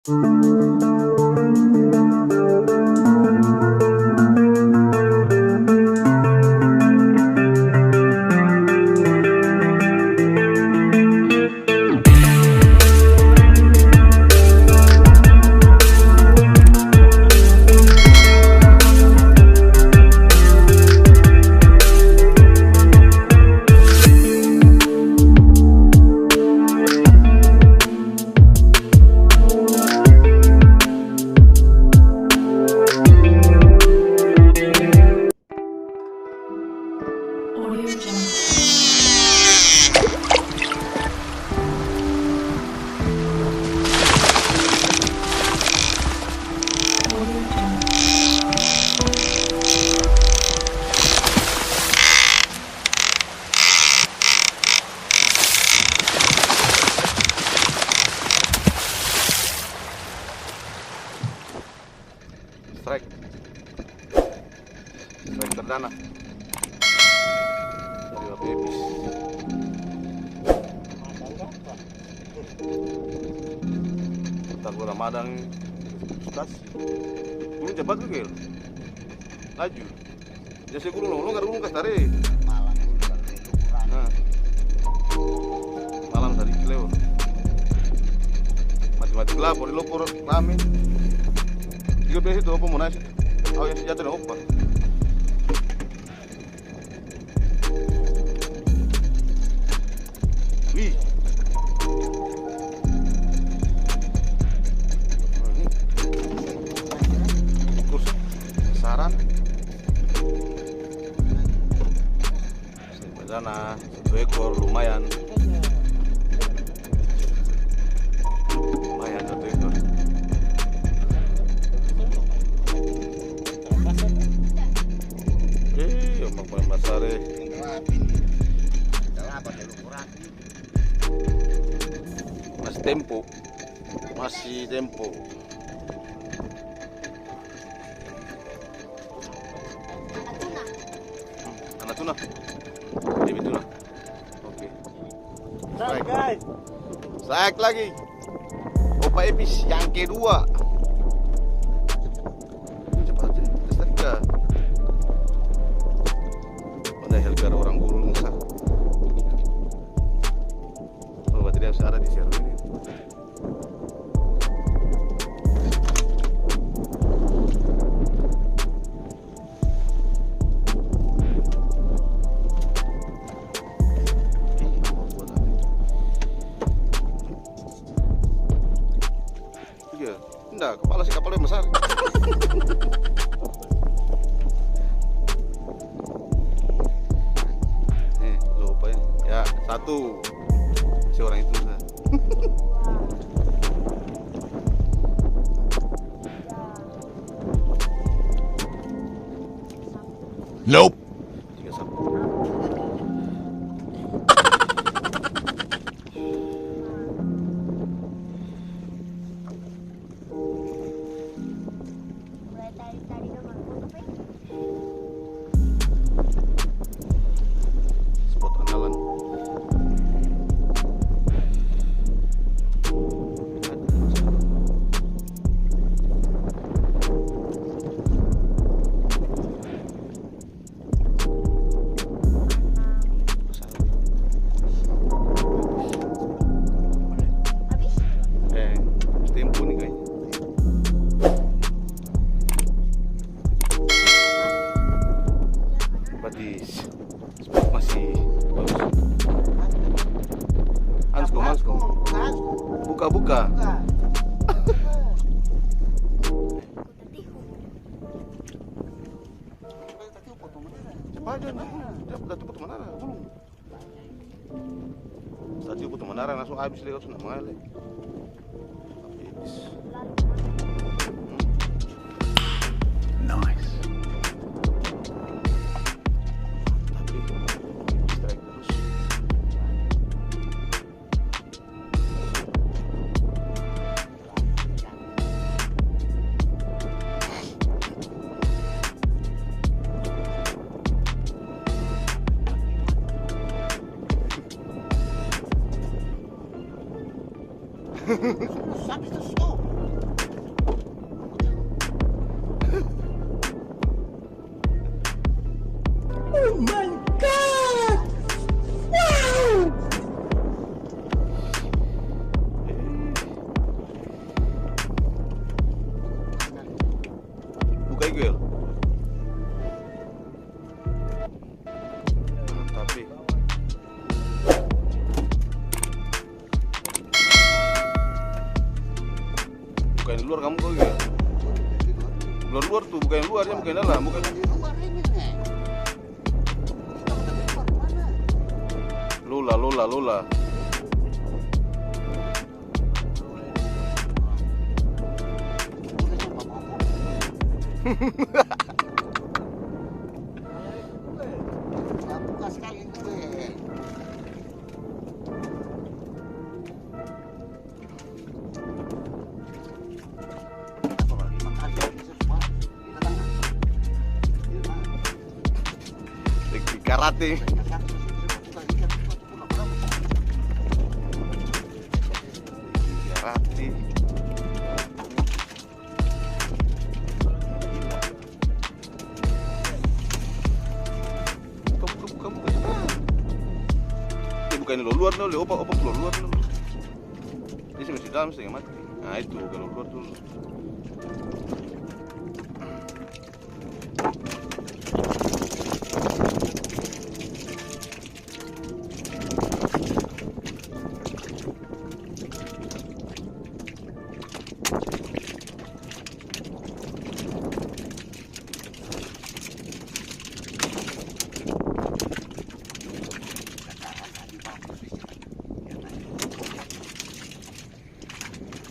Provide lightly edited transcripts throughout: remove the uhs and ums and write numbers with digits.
Strike perdana dari habis. Kita Ramadan stas gulung cepat tuh Kail, laju jadi gulung lo nggak gulung kastare malam tadi lewat mati gelap di lopor rame. Tiga belas itu apa mau nasi? Oh yang senjata dan opa. Wih. Ini. Kurs saran. Sana 1 ekor lumayan. Lumayan 1 ekor. Masare masih tempo anak tuna ini tuna. Oke, strike lagi opa epis yang kedua. Cepat aja kita gara orang gulung sah. Oh, berarti dia harus ada di siaran ini. Iya, enggak, kepala si kapalnya besar. Satu si orang itu nope. Tiga sapu. Spot andalan. Masih bagus. Ansko. Buka. Cepat aja nih. Tadi potong menara, gulung. Tadi potong menara langsung habis lewat sana mengalir. Habis. Nice. Sabe disso? lagi Gil. Tapi bukan di luar kamu kok Gil. Luar tuh, bukan luarnya, bukan dalam, bukan di luar ini nih. Lola. Buka sekali gue. Teknik Karate. Karate. Buka. Bukan di luar dulu, opa keluar luar dulu. Ini masih dalam setengah mati. Nah itu kalau luar dulu.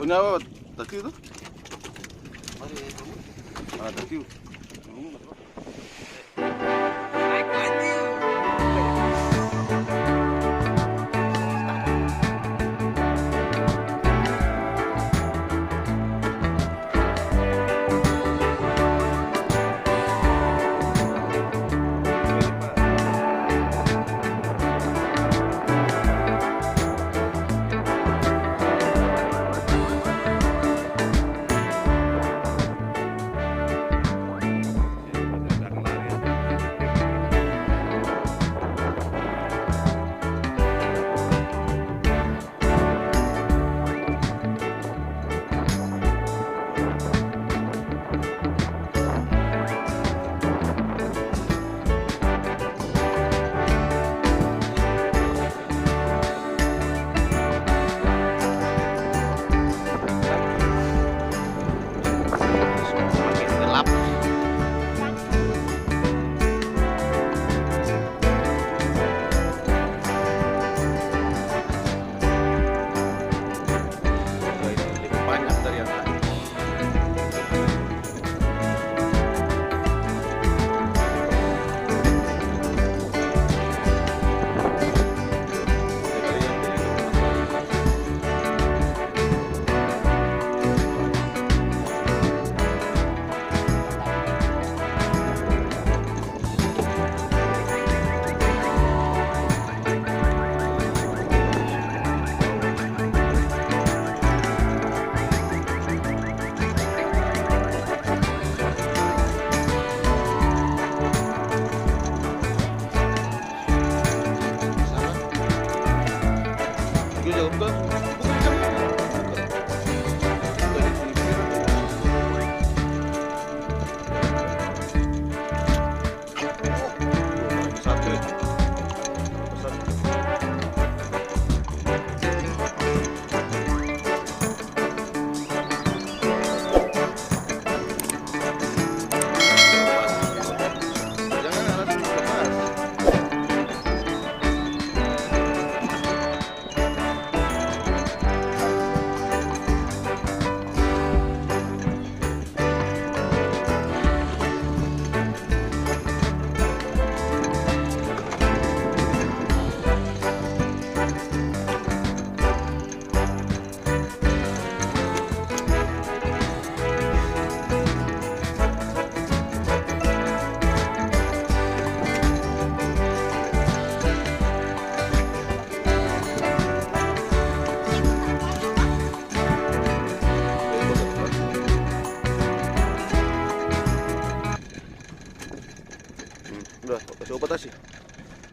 Punya apa? Tadi itu? Mana tadi? Udah, kasih obat aja.